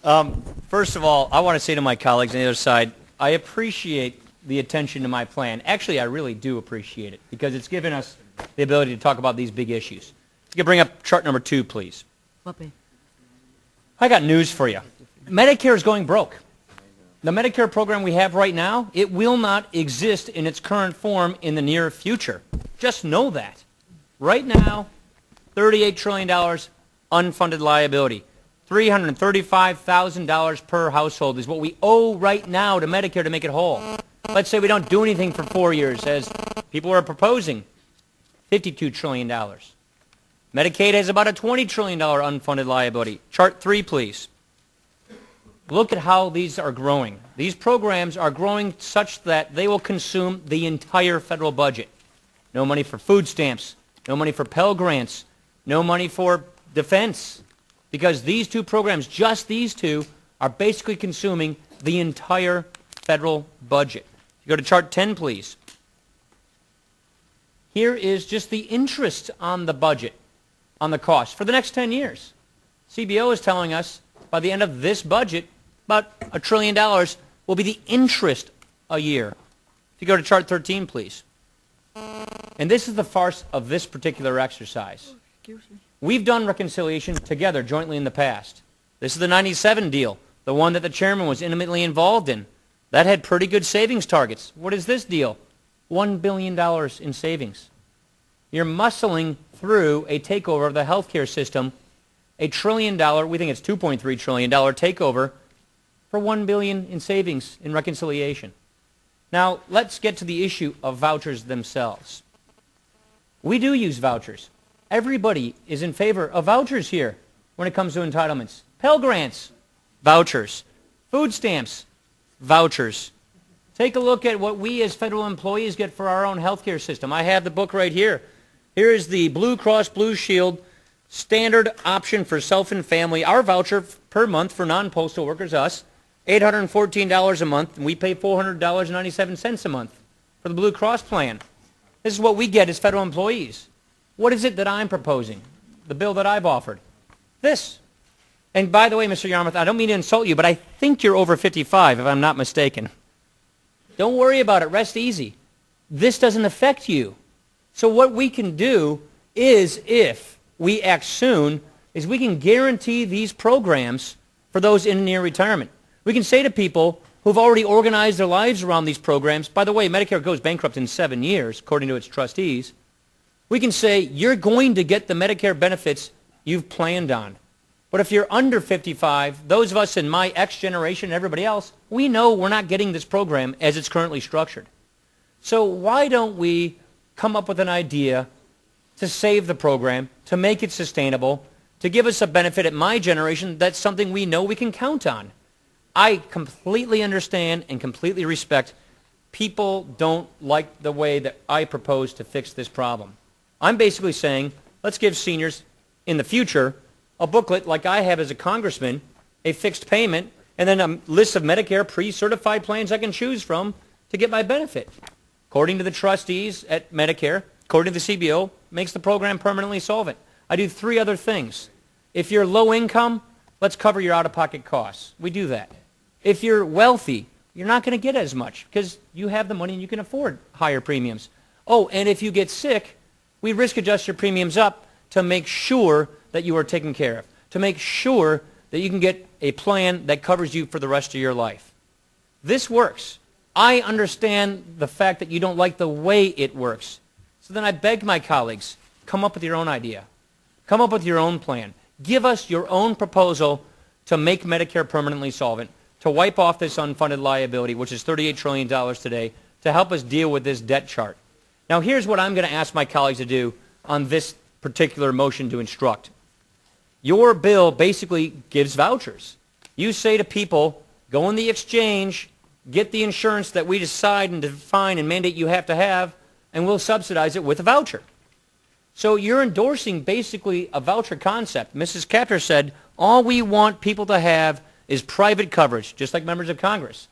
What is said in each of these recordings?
First of all, I want to say to my colleagues on the other side, I appreciate the attention to my plan. Actually, I really do appreciate it because it's given us the ability to talk about these big issues. You can bring up chart number 2, please. I got news for you. Medicare is going broke. The Medicare program we have right now, it will not exist in its current form in the near future. Just know that. Right now, $38 trillion unfunded liability. $335,000 per household is what we owe right now to Medicare to make it whole. Let's say we don't do anything for 4 years, as people are proposing. $52 trillion. Medicaid has about a $20 trillion unfunded liability. Chart 3, please. Look at how these are growing. These programs are growing such that they will consume the entire federal budget. No money for food stamps, no money for Pell Grants, no money for defense, because these two programs, just these two, are basically consuming the entire federal budget. You go to chart 10, please. Here is just the interest on the budget, on the cost for the next 10 years. CBO is telling us by the end of this budget, about $1 trillion will be the interest a year. If you go to chart 13, please. And this is the farce of this particular exercise. We've done reconciliation together jointly in the past. This is the 97 deal, the one that the chairman was intimately involved in. That had pretty good savings targets. What is this deal? $1 billion in savings. You're muscling through a takeover of the healthcare system, a $1 trillion, we think it's $2.3 trillion takeover for $1 billion in savings in reconciliation. Now, let's get to the issue of vouchers themselves. We do use vouchers. Everybody is in favor of vouchers here when it comes to entitlements. Pell Grants, vouchers. Food stamps, vouchers. Take a look at what we as federal employees get for our own healthcare system. I have the book right here. Here is the Blue Cross Blue Shield standard option for self and family. Our voucher per month for non-postal workers, us, $814 a month, and we pay $400.97 a month for the Blue Cross plan. This is what we get as federal employees. What is it that I'm proposing? The bill that I've offered. This. And by the way, Mr. Yarmouth, I don't mean to insult you, but I think you're over 55, if I'm not mistaken. Don't worry about it. Rest easy. This doesn't affect you. So what we can do is, if we act soon, is we can guarantee these programs for those in near retirement. We can say to people who've already organized their lives around these programs, by the way, Medicare goes bankrupt in 7 years, according to its trustees. We can say, you're going to get the Medicare benefits you've planned on. But if you're under 55, those of us in my X generation and everybody else, we know we're not getting this program as it's currently structured. So why don't we come up with an idea to save the program, to make it sustainable, to give us a benefit at my generation that's something we know we can count on? I completely understand and completely respect people don't like the way that I propose to fix this problem. I'm basically saying, let's give seniors in the future a booklet like I have as a congressman, a fixed payment, and then a list of Medicare pre-certified plans I can choose from to get my benefit. According to the trustees at Medicare, according to the CBO, makes the program permanently solvent. I do 3 other things. If you're low income, let's cover your out-of-pocket costs. We do that. If you're wealthy, you're not going to get as much because you have the money and you can afford higher premiums. Oh, and if you get sick, we risk adjust your premiums up to make sure that you are taken care of, to make sure that you can get a plan that covers you for the rest of your life. This works. I understand the fact that you don't like the way it works. So then I beg my colleagues, come up with your own idea. Come up with your own plan. Give us your own proposal to make Medicare permanently solvent, to wipe off this unfunded liability, which is $38 trillion today, to help us deal with this debt chart. Now here's what I'm going to ask my colleagues to do on this particular motion to instruct. Your bill basically gives vouchers. You say to people, go in the exchange, get the insurance that we decide and define and mandate you have to have, and we'll subsidize it with a voucher. So you're endorsing basically a voucher concept. Mrs. Kaptur said, all we want people to have is private coverage, just like members of Congress.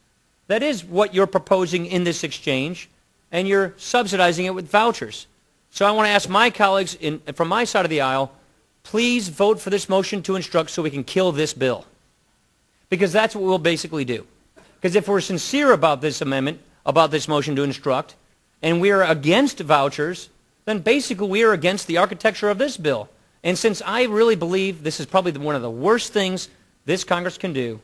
That is what you're proposing in this exchange, and you're subsidizing it with vouchers. So I want to ask my colleagues from my side of the aisle, please vote for this motion to instruct so we can kill this bill. because that's what we'll basically do. Because if we're sincere about this amendment, about this motion to instruct, and we are against vouchers, then basically we are against the architecture of this bill. And since I really believe this is probably one of the worst things this Congress can do,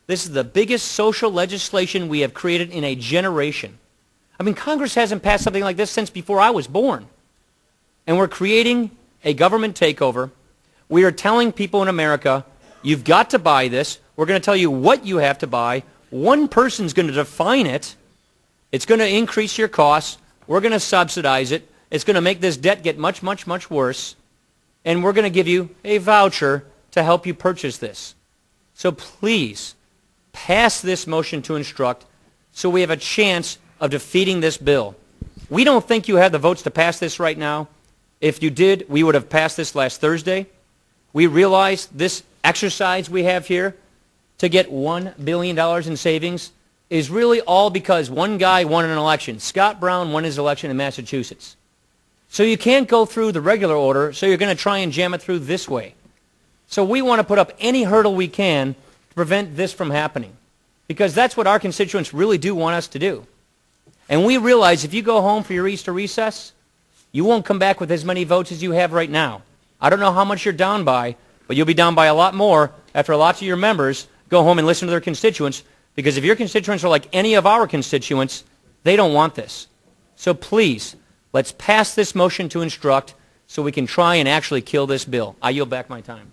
this is the biggest social legislation we have created in a generation. I mean, Congress hasn't passed something like this since before I was born. And we're creating a government takeover. We are telling people in America, you've got to buy this. We're going to tell you what you have to buy. One person's going to define it. It's going to increase your costs. We're going to subsidize it. It's going to make this debt get much, much, much worse. And we're going to give you a voucher to help you purchase this. So please, pass this motion to instruct so we have a chance of defeating this bill. We don't think you have the votes to pass this right now. If you did, we would have passed this last Thursday. We realize this exercise we have here to get $1 billion in savings is really all because one guy won an election. Scott Brown won his election in Massachusetts. So you can't go through the regular order, so you're going to try and jam it through this way. So we want to put up any hurdle we can to prevent this from happening, because that's what our constituents really do want us to do. And we realize if you go home for your Easter recess, you won't come back with as many votes as you have right now. I don't know how much you're down by, but you'll be down by a lot more after lots of your members go home and listen to their constituents, because if your constituents are like any of our constituents, they don't want this. So please, let's pass this motion to instruct so we can try and actually kill this bill. I yield back my time.